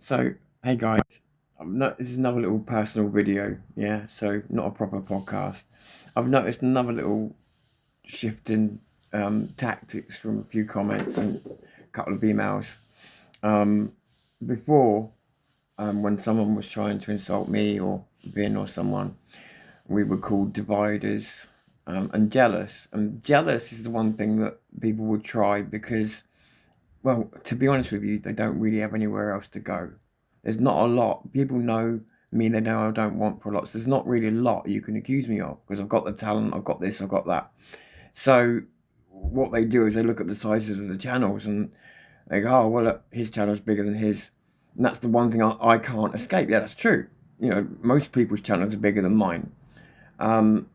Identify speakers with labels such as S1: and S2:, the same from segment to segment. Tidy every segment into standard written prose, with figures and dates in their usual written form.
S1: So, hey guys, this is another little personal video, yeah, so not a proper podcast. I've noticed another little shift in tactics from a few comments and a couple of emails. Um, Before, when someone was trying to insult me or Vin or someone, we were called dividers and jealous. And jealous is the one thing that people would try because, well, to be honest with you, they don't really have anywhere else to go. There's not a lot. People know me, they know I don't want prolots. There's not really a lot you can accuse me of because I've got the talent, I've got this, I've got that. So what they do is they look at the sizes of the channels and they go, oh, well, look, his channel's bigger than his. And that's the one thing I can't escape. Yeah, that's true. You know, most people's channels are bigger than mine. Um,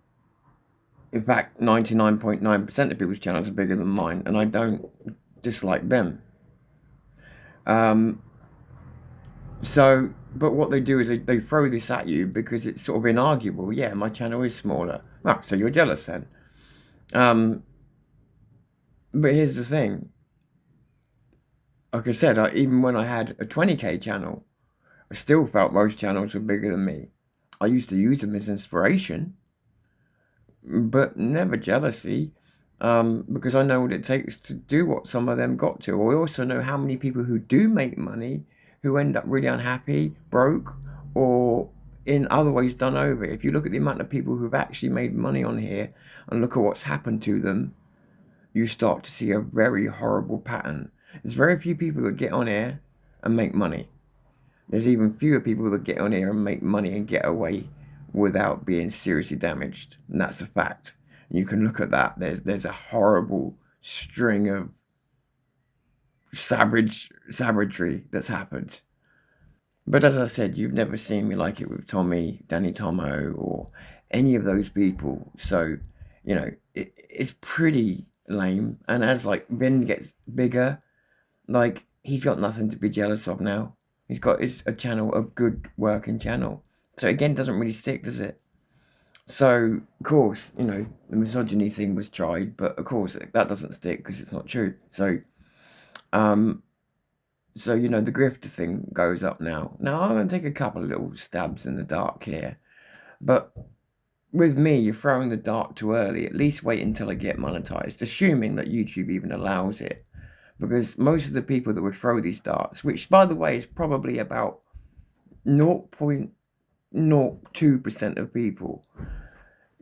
S1: in fact, 99.9% of people's channels are bigger than mine, and I don't dislike them. Um, but what they do is they throw this at you because it's sort of inarguable. Yeah, my channel is smaller. Well, so you're jealous then. Um, but here's the thing. Like I said, even when I had a 20k channel, I still felt most channels were bigger than me. I used to use them as inspiration, but never jealousy, because I know what it takes to do what some of them got to. I also know how many people who do make money who end up really unhappy, broke, or in other ways done over. If you look at the amount of people who've actually made money on here and look at what's happened to them, you start to see a very horrible pattern. There's very few people that get on here and make money. There's even fewer people that get on here and make money and get away without being seriously damaged. And that's a fact. You can look at that. There's a horrible string of savagery that's happened. But as I said, you've never seen me like it with Tommy, Danny Tomo, or any of those people. So, you know, it's pretty lame. And as like Vin gets bigger, like he's got nothing to be jealous of now. He's got a channel, a good working channel. So again, doesn't really stick, does it? So of course, you know, the misogyny thing was tried, but of course that doesn't stick because it's not true. Um, so you know, the grifter thing goes up now. Now I'm gonna take a couple of little stabs in the dark here, but with me, you're throwing the dart too early. At least wait until I get monetized, assuming that YouTube even allows it. Because most of the people that would throw these darts, which by the way is probably about 0.02% of people,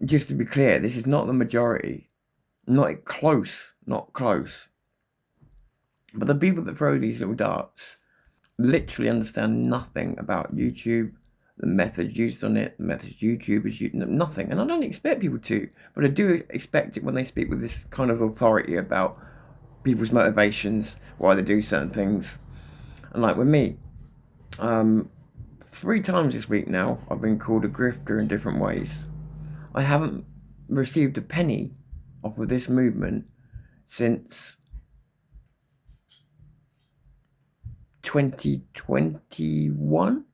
S1: just to be clear, this is not the majority, not close, not close. But the people that throw these little darts literally understand nothing about YouTube, the methods used on it, the methods YouTubers use, nothing. And I don't expect people to, but I do expect it when they speak with this kind of authority about people's motivations, why they do certain things. And like with me, 3 times this week now, I've been called a grifter in different ways. I haven't received a penny off of this movement since 2021,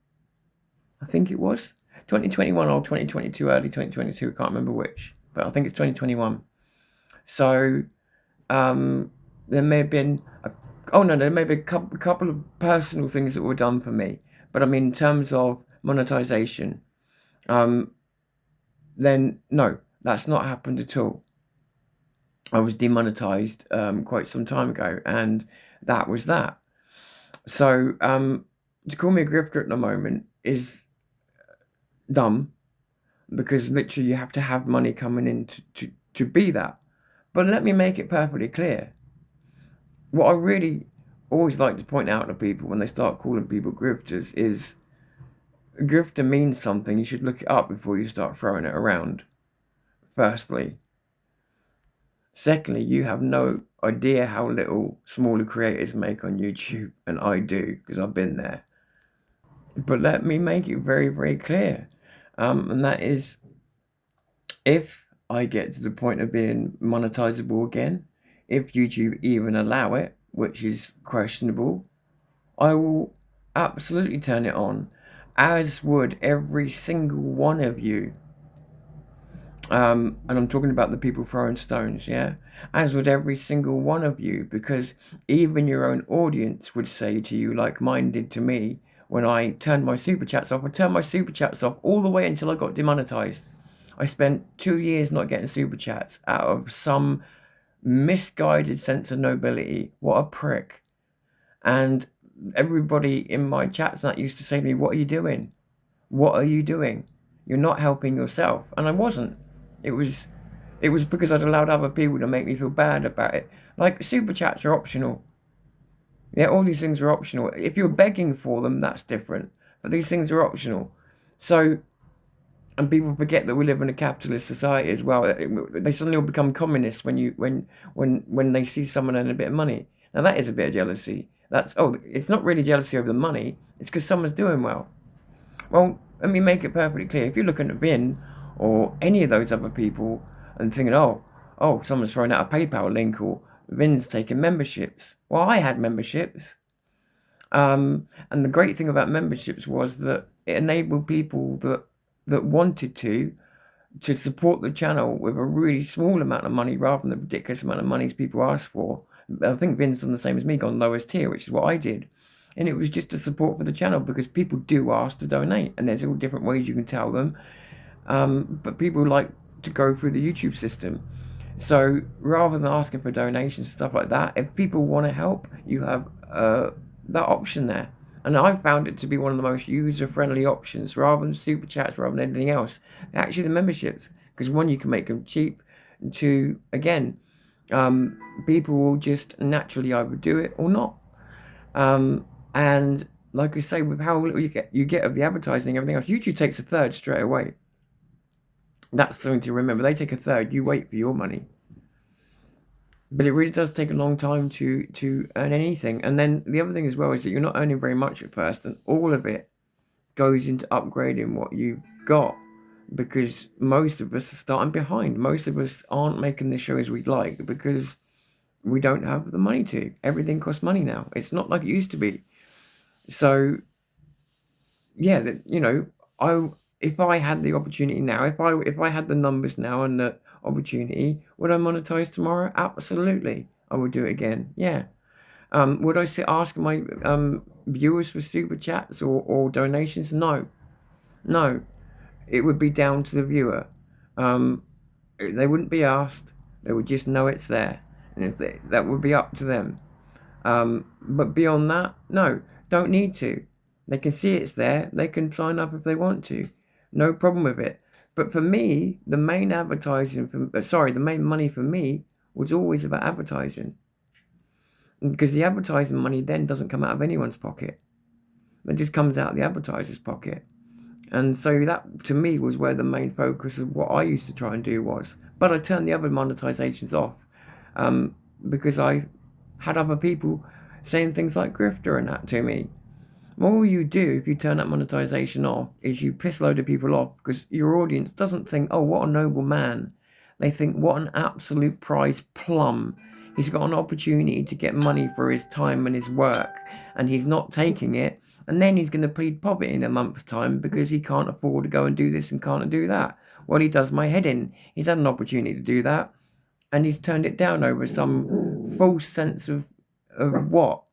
S1: I think it was. 2021 or 2022, early 2022, I can't remember which, but I think it's 2021. So, there may have been there may be a couple of personal things that were done for me, but I mean in terms of monetization, then no, that's not happened at all. I was demonetized quite some time ago, and that was that. So to call me a grifter at the moment is dumb, because literally you have to have money coming in to be that. But let me make it perfectly clear. What I really always like to point out to people when they start calling people grifters is a grifter means something. You should look it up before you start throwing it around, firstly. Secondly, you have no idea how little smaller creators make on YouTube, and I do because I've been there. But let me make it very, very clear, and that is, if I get to the point of being monetizable again, if YouTube even allow it, which is questionable, I will absolutely turn it on, as would every single one of you. And I'm talking about the people throwing stones, yeah? As would every single one of you, because even your own audience would say to you, like mine did to me, when I turned my super chats off. I turned my super chats off all the way until I got demonetized. I spent 2 years not getting super chats out of some misguided sense of nobility. What a prick. And everybody in my chats that used to say to me, what are you doing? What are you doing? You're not helping yourself. And I wasn't. It was because I'd allowed other people to make me feel bad about it. Like, super chats are optional. Yeah, all these things are optional. If you're begging for them, that's different. But these things are optional. So, and people forget that we live in a capitalist society as well. They suddenly all become communists when they see someone earning a bit of money. Now that is a bit of jealousy. It's not really jealousy over the money. It's because someone's doing well. Well, let me make it perfectly clear. If you're looking at Vin or any of those other people and thinking, oh, someone's throwing out a PayPal link or Vin's taking memberships. Well, I had memberships. And the great thing about memberships was that it enabled people that wanted to support the channel with a really small amount of money rather than the ridiculous amount of money people ask for. I think Vin's done the same as me, gone lowest tier, which is what I did. And it was just a support for the channel because people do ask to donate, and there's all different ways you can tell them. But people like to go through the YouTube system. So rather than asking for donations and stuff like that, if people want to help, you have that option there. And I found it to be one of the most user-friendly options, rather than super chats, rather than anything else. Actually, the memberships, because one, you can make them cheap, and two, again, people will just naturally either do it or not. And like I say, with how little you get of the advertising and everything else, YouTube takes a third straight away. That's something to remember. They take a third. You wait for your money. But it really does take a long time to earn anything. And then the other thing as well is that you're not earning very much at first, and all of it goes into upgrading what you've got, because most of us are starting behind. Most of us aren't making the shows we'd like because we don't have the money to. Everything costs money now. It's not like it used to be. So, yeah, if I had the opportunity now, if I had the numbers now and the opportunity, would I monetize tomorrow? Absolutely, I would do it again. Yeah. Would I ask my viewers for super chats or donations? No. It would be down to the viewer. They wouldn't be asked. They would just know it's there, and that would be up to them. But beyond that, no, don't need to. They can see it's there. They can sign up if they want to. No problem with it. But for me, the main money for me was always about advertising. Because the advertising money then doesn't come out of anyone's pocket. It just comes out of the advertiser's pocket. And so that, to me, was where the main focus of what I used to try and do was. But I turned the other monetizations off because I had other people saying things like grifter and that to me. All you do if you turn that monetization off is you piss a load of people off, because your audience doesn't think, oh, what a noble man. They think, what an absolute prize plum. He's got an opportunity to get money for his time and his work, and he's not taking it. And then he's going to plead poverty in a month's time because he can't afford to go and do this and can't do that. Well, he does my head in. He's had an opportunity to do that, and he's turned it down over some false sense of what,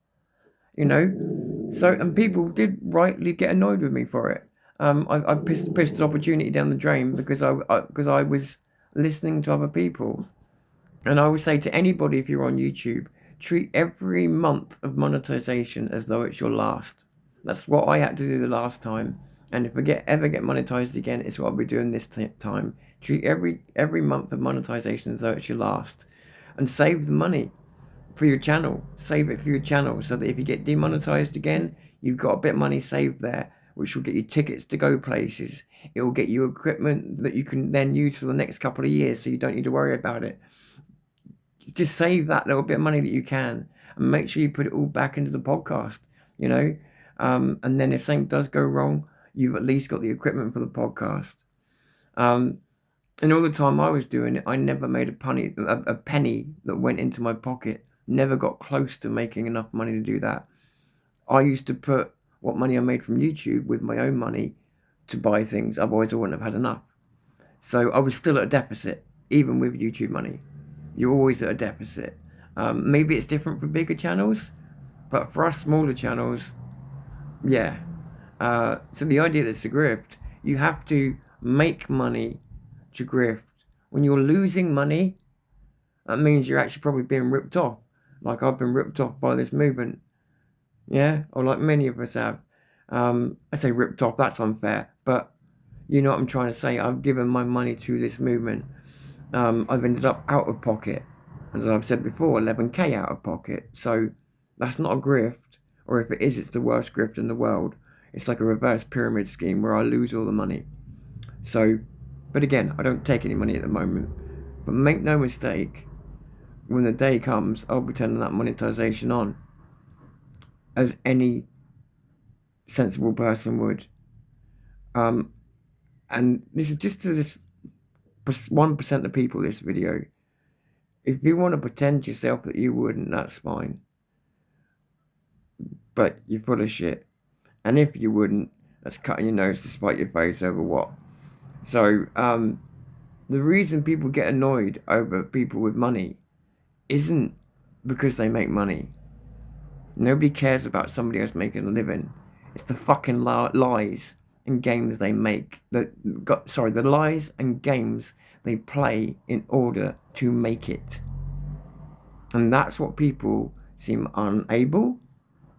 S1: So, and people did rightly get annoyed with me for it. I pissed an opportunity down the drain because I was listening to other people. And I would say to anybody, if you're on YouTube, treat every month of monetization as though it's your last. That's what I had to do the last time. And if I ever get monetized again, it's what I'll be doing this time. Treat every month of monetization as though it's your last. And save the money for your channel. Save it for your channel so that if you get demonetized again, you've got a bit of money saved there, which will get you tickets to go places. It will get you equipment that you can then use for the next couple of years, so you don't need to worry about it. Just save that little bit of money that you can, and make sure you put it all back into the podcast, and then if something does go wrong, you've at least got the equipment for the podcast. And all the time I was doing it, I never made a penny that went into my pocket. Never got close to making enough money to do that. I used to put what money I made from YouTube with my own money to buy things, otherwise I wouldn't have had enough. So I was still at a deficit, even with YouTube money. You're always at a deficit. Maybe it's different for bigger channels, but for us smaller channels, yeah, So the idea that it's a grift, you have to make money to grift. When you're losing money, that means you're actually probably being ripped off. Like I've been ripped off by this movement. Yeah, or like many of us have. I say ripped off, that's unfair, but you know what I'm trying to say. I've given my money to this movement. I've ended up out of pocket. As I've said before, 11k out of pocket. So that's not a grift, or if it is, it's the worst grift in the world. It's like a reverse pyramid scheme where I lose all the money. So, but again, I don't take any money at the moment. But make no mistake, when the day comes, I'll be turning that monetization on, as any sensible person would. And this is just to this 1% of people, this video. If you want to pretend yourself that you wouldn't, that's fine. But you're full of shit. And if you wouldn't, that's cutting your nose to spite your face over what? So, the reason people get annoyed over people with money isn't because they make money. Nobody cares about somebody else making a living. It's the fucking lies and games they make. The lies and games they play in order to make it. And that's what people seem unable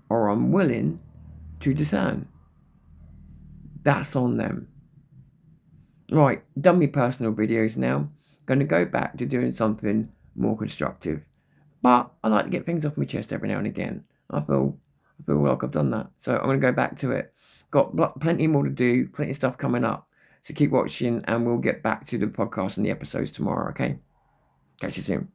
S1: or unwilling to discern. That's on them. Right, done me personal videos now. Going to go back to doing something more constructive. But I like to get things off my chest every now and again. I feel like I've done that. So I'm going to go back to it. Got plenty more to do, plenty of stuff coming up. So keep watching and we'll get back to the podcast and the episodes tomorrow, okay? Catch you soon.